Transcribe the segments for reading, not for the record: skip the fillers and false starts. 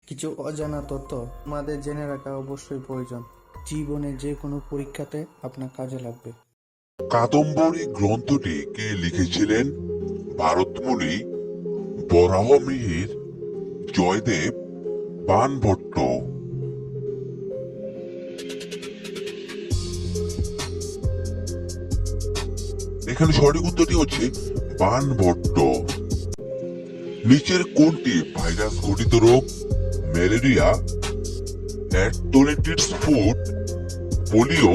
কিছু অজানা তথ্য আমাদের জেনে রাখা অবশ্যই প্রয়োজন। জীবনে যে কোনো পরীক্ষাতে আপনার কাজে লাগবে। কাদম্বরী গ্রন্থটি কে লিখেছিলেন? ভারতমুনি, বরাহমিহির, জয়দেব, বাণভট্ট। এখানে সঠিক উত্তরটি হচ্ছে বাণভট্ট। নিচের কোনটি ভাইরাস ঘটিত রোগ? Malaria, athletics foot, polio,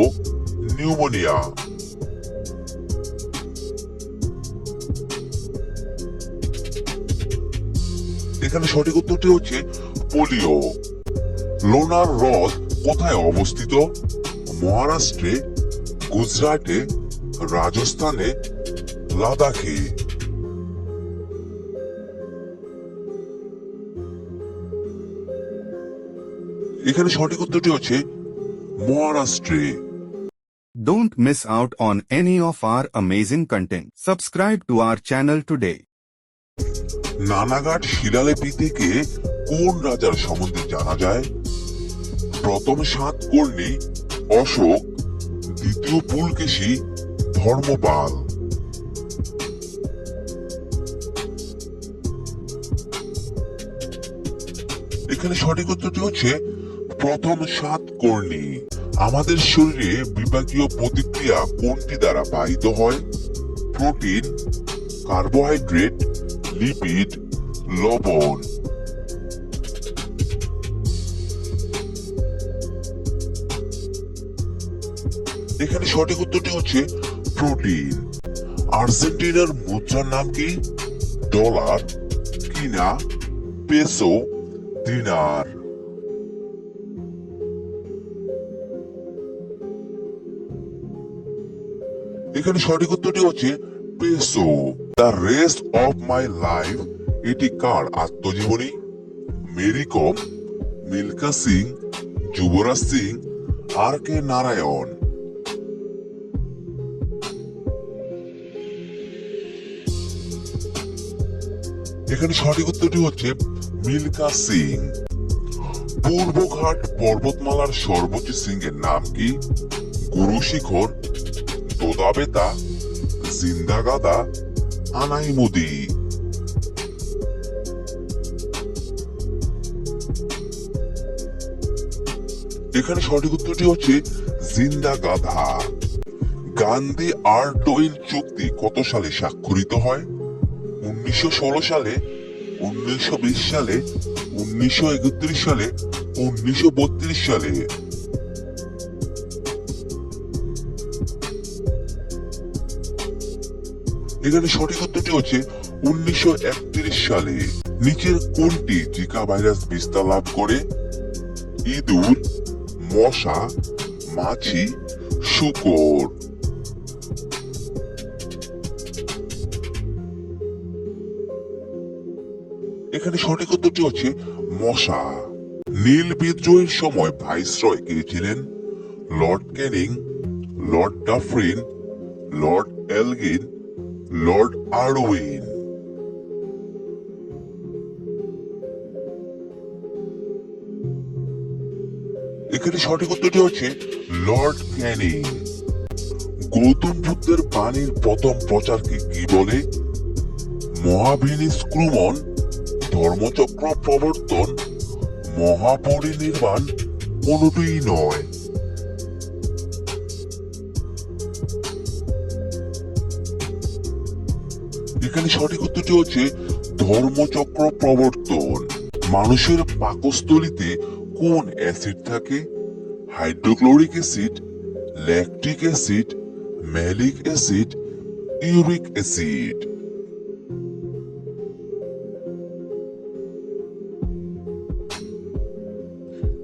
pneumonia. এখানে সঠিক উত্তরটি হচ্ছে পোলিও। লোনার হ্রদ কোথায় অবস্থিত? মহারাষ্ট্রে, গুজরাটে, রাজস্থানে, লাদাখে। এখানে সঠিক উত্তরটি হচ্ছে মহারাষ্ট্রে। Don't miss out on any of our amazing content. Subscribe to our channel today. Naneghat শিলালিপি থেকে কোন রাজার সম্বন্ধে জানা যায়? প্রথম সাতকর্ণী অশোক, দ্বিতীয় পুলকেশী ধর্মপাল। এখানে সঠিক উত্তরটি হচ্ছে প্রথম সাতকর্ণী। আমাদের শরীরে বিপাকীয় প্রতিক্রিয়া কোনটি দ্বারা বাহিত হয়? প্রোটিন, কার্বোহাইড্রেট, লিপিড, লবণ। এখানে সঠিক উত্তরটি হচ্ছে প্রোটিন। আর্জেন্টিনার মুদ্রার নাম কি? ডলার, কিনা, পেসো, দিনার। এখানে সঠিক উত্তরটি হচ্ছে peso. The rest of my life এটি কার আত্মজীবনী? মেরি কম, মিল্খা সিং, যুবরাজ সিং, আর কে নারায়ণ। এখানে সঠিক উত্তরটি হচ্ছে মিল্খা সিং। পূর্বঘাট পর্বতমালার সর্বোচ্চ শৃঙ্গের নাম কি? গুরু শিখর, দোদাবেতা, জিন্দাগাদা, আনাইমুদি। এখানে সঠিক উত্তরটি হচ্ছে জিন্দাগাদা। গান্ধী আর্টউইন চুক্তি কত সালে স্বাক্ষরিত হয়? 1916 সালে, 1920 সালে, 1931 সালে, 1932 সালে। এখানে সঠিক উত্তরটি হচ্ছে 1931 সালে। নিচের কোনটি জিকা ভাইরাস বিস্তার লাভ করে? ইঁদুর, মশা, মাছি, শূকর। এখানে সঠিক উত্তরটি হচ্ছে মশা। নীল বিদ্রোহের সময় ভাইসরয় কে ছিলেন? Lord Canning, Lord Dufferin, Lord Elgin, Lord Irwin. এখানে সঠিক উত্তরটি হচ্ছে লর্ড ক্যানিং। গৌতম বুদ্ধের বাণীর প্রথম প্রচারকে কি বলে? মহাবিনিষ্ক্রমণ, ধর্মচক্র প্রবর্তন, মহাপরিনির্বাণ, কোনটিই নয়। এখানে সঠিক উত্তরটি হচ্ছে ধর্মচক্র প্রবর্তন। মানুষের পাকস্থলীতে কোন অ্যাসিড থাকে? Hydrochloric acid, lactic acid, malic acid, uric acid.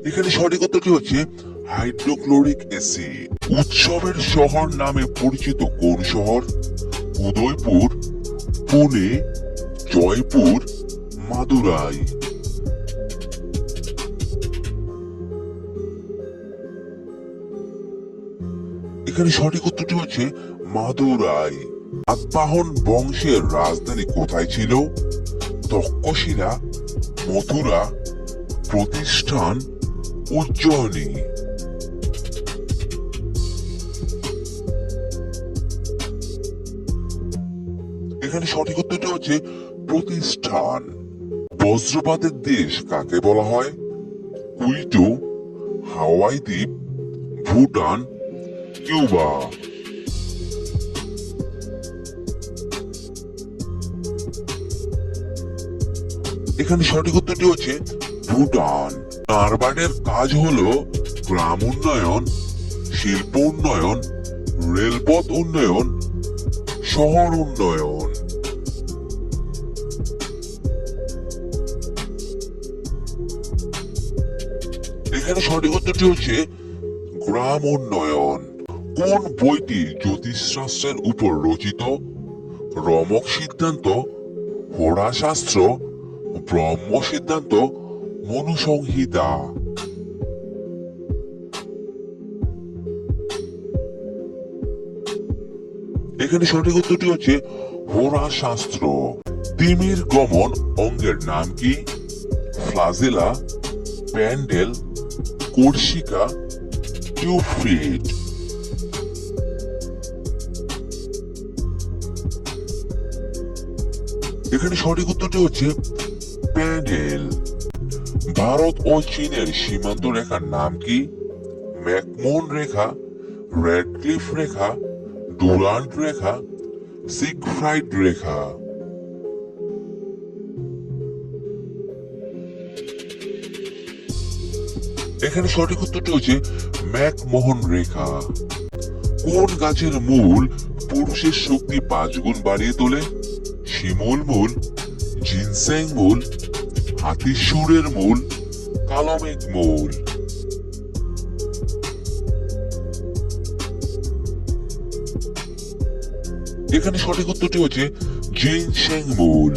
এখানে সঠিক উত্তরটি হচ্ছে হাইড্রোক্লোরিক অ্যাসিড। উৎসবের শহর নামে পরিচিত কোন শহর? উদয়পুর, পুনে, জয়পুর, মাদুরাই। এখানে সঠিক উত্তরটি হচ্ছে মাদুরাই। সাতবাহন বংশের রাজধানী কোথায় ছিল? তক্ষশিলা, মথুরা, প্রতিষ্ঠান উজ্জয়িনী। এখানে সঠিক উত্তরটি হচ্ছে প্রতিষ্ঠান। বজ্রপাতের দেশ কাকে বলা হয়? কুইটো, হাওয়াই দ্বীপ, ভুটান, কিউবা। এখানে সঠিক উত্তরটি হচ্ছে ভুটান। নারবার্ডের কাজ হলো গ্রাম উন্নয়ন, শিল্প উন্নয়ন, রেলপথ উন্নয়ন, শহর উন্নয়ন। এখানে সঠিক উত্তরটি হচ্ছে গ্রাম উন্নয়ন। কোন বইটি জ্যোতিষশাস্ত্রের উপর রচিত? রমক সিদ্ধান্ত, হোরা শাস্ত্র, ব্রহ্ম সিদ্ধান্ত, মনুসংহিতা। এখানে সঠিক উত্তরটি হচ্ছে হোরা শাস্ত্র। তিমির গমন অঙ্গের নাম কি? ফ্লাজেলা, প্যান্ডেল, কোর্সিকা, টিউফিড। এখানে সঠিক উত্তরটি হচ্ছে প্যান্ডেল। ভারত ও চীনের সীমান্ত রেখার নাম কি? ম্যাকমোহন রেখা, রেডক্লিফ রেখা, ডুরান্ট রেখা, সিগফ্রাইড রেখা। এখানে সঠিক উত্তরটি হচ্ছে ম্যাকমোহন রেখা। কোন গাছের মূল পুরুষের শক্তি 5 গুণ বাড়িয়ে তোলে? শিমুল মূল, জিনসেং মূল, হাতির সুরের মূল, কালমেঘ মূল। এখানে সঠিক উত্তরটি হচ্ছে জিনসেং মূল।